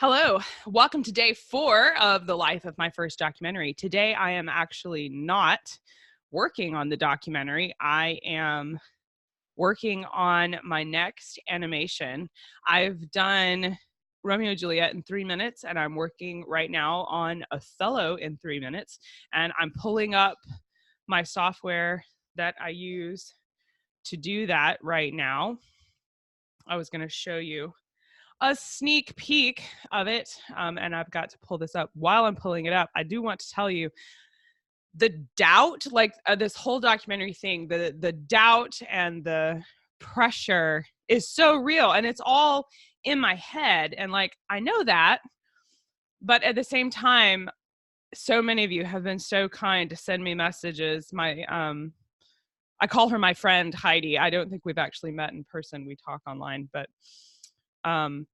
Hello, welcome to day 4 of the life of my first documentary. Today I am actually not working on the documentary. I am working on my next animation. I've done Romeo and Juliet in 3 minutes, and I'm working right now on Othello in 3 minutes. And I'm pulling up my software that I use to do that right now. I was going to show you a sneak peek of it, and I've got to pull this up. While I'm pulling it up, I do want to tell you the doubt, like this whole documentary thing, the doubt and the pressure is so real, and it's all in my head, and like I know that, but at the same time, so many of you have been so kind to send me messages. I call her my friend Heidi. I don't think we've actually met in person. We talk online, but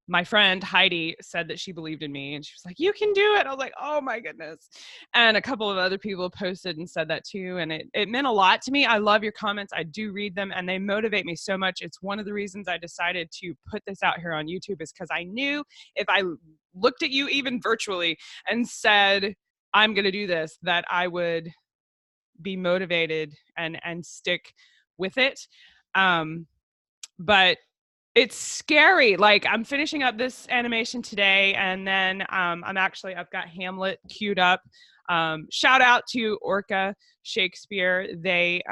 my friend Heidi said that she believed in me, and she was like, "You can do it." I was like, "Oh my goodness." And a couple of other people posted and said that too. And it meant a lot to me. I love your comments. I do read them, and they motivate me so much. It's one of the reasons I decided to put this out here on YouTube, is because I knew if I looked at you even virtually and said, "I'm going to do this," that I would be motivated and stick with it. But it's scary. Like, I'm finishing up this animation today, and then I've got Hamlet queued up. Shout out to Orca Shakespeare. They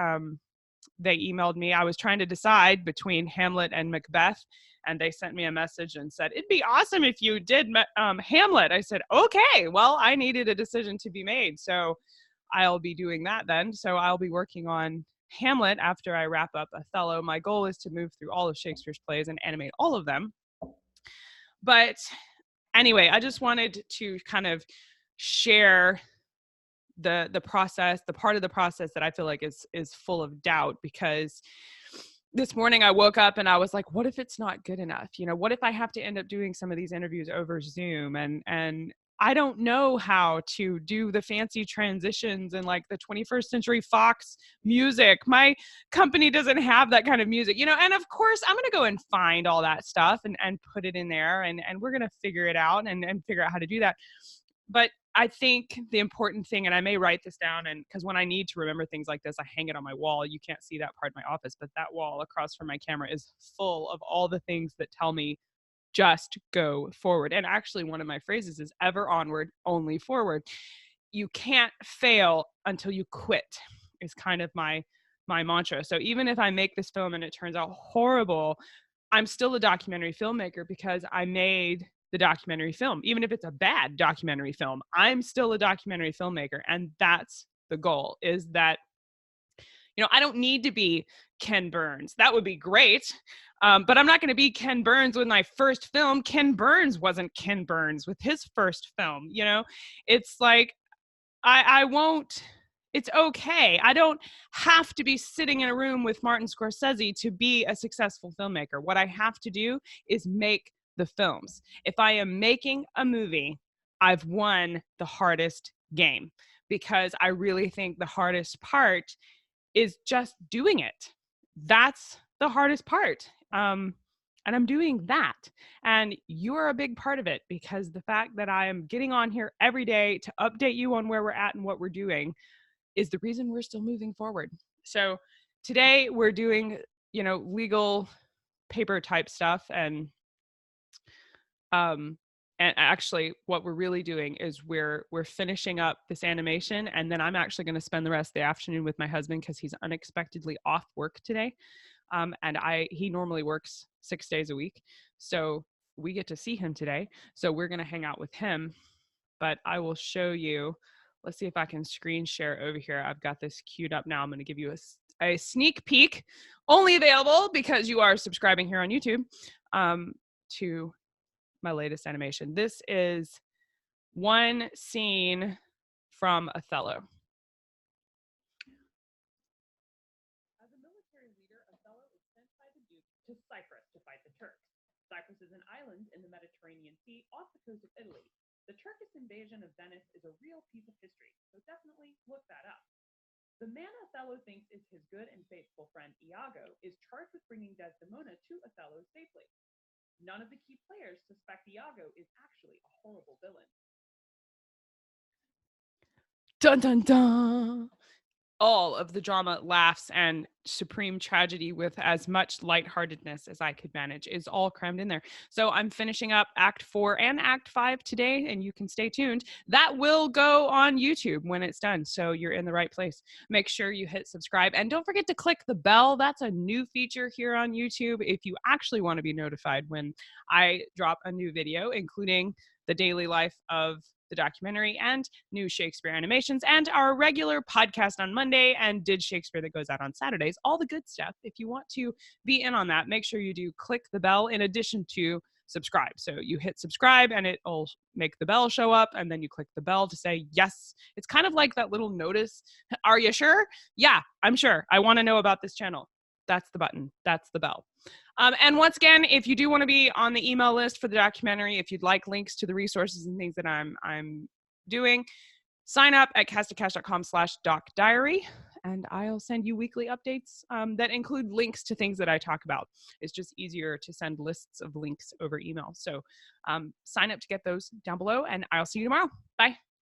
emailed me. I was trying to decide between Hamlet and Macbeth, and they sent me a message and said, "It'd be awesome if you did Hamlet." I said, "Okay, well, I needed a decision to be made, so I'll be doing that then." So I'll be working on Hamlet after I wrap up Othello. My goal is to move through all of Shakespeare's plays and animate all of them. But anyway, I just wanted to kind of share the process, the part of the process that I feel like is full of doubt, because this morning I woke up and I was like, what if it's not good enough? You know, what if I have to end up doing some of these interviews over Zoom, and I don't know how to do the fancy transitions and like the 21st century Fox music. My company doesn't have that kind of music, you know, and of course I'm going to go and find all that stuff and put it in there, and we're going to figure it out and figure out how to do that. But I think the important thing, and I may write this down, and because when I need to remember things like this, I hang it on my wall. You can't see that part of my office, but that wall across from my camera is full of all the things that tell me just go forward. And actually, one of my phrases is ever onward, only forward. You can't fail until you quit, is kind of my mantra. So even if I make this film and it turns out horrible, I'm still a documentary filmmaker because I made the documentary film. Even if it's a bad documentary film, I'm still a documentary filmmaker. And that's the goal, is that, you know, I don't need to be Ken Burns. That would be great. But I'm not going to be Ken Burns with my first film. Ken Burns wasn't Ken Burns with his first film. You know, it's like, I won't, it's okay. I don't have to be sitting in a room with Martin Scorsese to be a successful filmmaker. What I have to do is make the films. If I am making a movie, I've won the hardest game, because I really think the hardest part is just doing it. That's the hardest part. And I'm doing that. And you're a big part of it, because the fact that I am getting on here every day to update you on where we're at and what we're doing is the reason we're still moving forward. So today we're doing, you know, legal paper type stuff, um and actually what we're really doing is we're finishing up this animation, and then I'm actually going to spend the rest of the afternoon with my husband because he's unexpectedly off work today. And he normally works 6 days a week, so we get to see him today. So we're going to hang out with him. But I will show you. Let's see if I can screen share over here. I've got this queued up now. I'm going to give you a sneak peek, only available because you are subscribing here on YouTube, to my latest animation. This is one scene from Othello. As a military leader, Othello is sent by the Duke to Cyprus to fight the Turks. Cyprus is an island in the Mediterranean Sea off the coast of Italy. The Turkish invasion of Venice is a real piece of history, so definitely look that up. The man Othello thinks is his good and faithful friend Iago is charged with bringing Desdemona to Othello safely. None of the key players suspect Iago is actually a horrible villain. Dun dun dun. All of the drama, laughs, and supreme tragedy with as much lightheartedness as I could manage is all crammed in there. So I'm finishing up Act 4 and Act 5 today, and you can stay tuned. That will go on YouTube when it's done, so you're in the right place. Make sure you hit subscribe, and don't forget to click the bell. That's a new feature here on YouTube if you actually want to be notified when I drop a new video, including the daily life of the documentary and new Shakespeare animations and our regular podcast on Monday and Did Shakespeare that goes out on Saturdays. All the good stuff. If you want to be in on that, make sure you do click the bell in addition to subscribe. So you hit subscribe and it'll make the bell show up, and then you click the bell to say yes. It's kind of like that little notice. Are you sure? Yeah, I'm sure. I want to know about this channel. That's the button. That's the bell. And once again, if you do want to be on the email list for the documentary, if you'd like links to the resources and things that I'm doing, sign up at castofcash.com/docdiary, and I'll send you weekly updates that include links to things that I talk about. It's just easier to send lists of links over email. So sign up to get those down below, and I'll see you tomorrow. Bye.